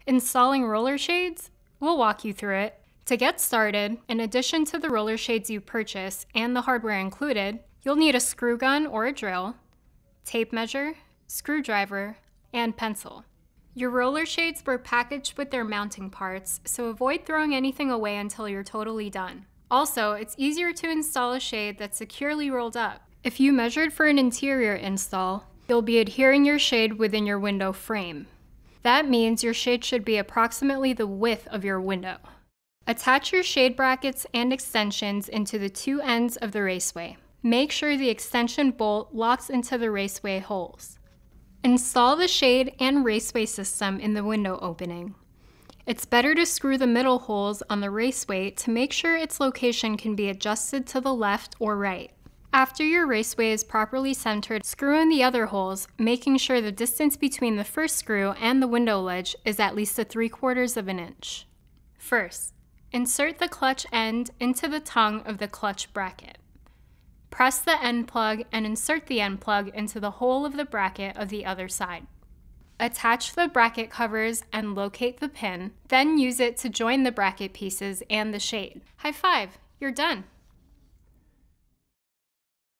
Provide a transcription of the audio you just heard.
Installing roller shades? We'll walk you through it. To get started, in addition to the roller shades you purchase and the hardware included, you'll need a screw gun or a drill, tape measure, screwdriver, and pencil. Your roller shades were packaged with their mounting parts, so avoid throwing anything away until you're totally done. Also, it's easier to install a shade that's securely rolled up. If you measured for an interior install, you'll be adhering your shade within your window frame. That means your shade should be approximately the width of your window. Attach your shade brackets and extensions into the two ends of the raceway. Make sure the extension bolt locks into the raceway holes. Install the shade and raceway system in the window opening. It's better to screw the middle holes on the raceway to make sure its location can be adjusted to the left or right. After your raceway is properly centered, screw in the other holes, making sure the distance between the first screw and the window ledge is at least 3/4 of an inch. First, insert the clutch end into the tongue of the clutch bracket. Press the end plug and insert the end plug into the hole of the bracket of the other side. Attach the bracket covers and locate the pin, then use it to join the bracket pieces and the shade. High five, you're done!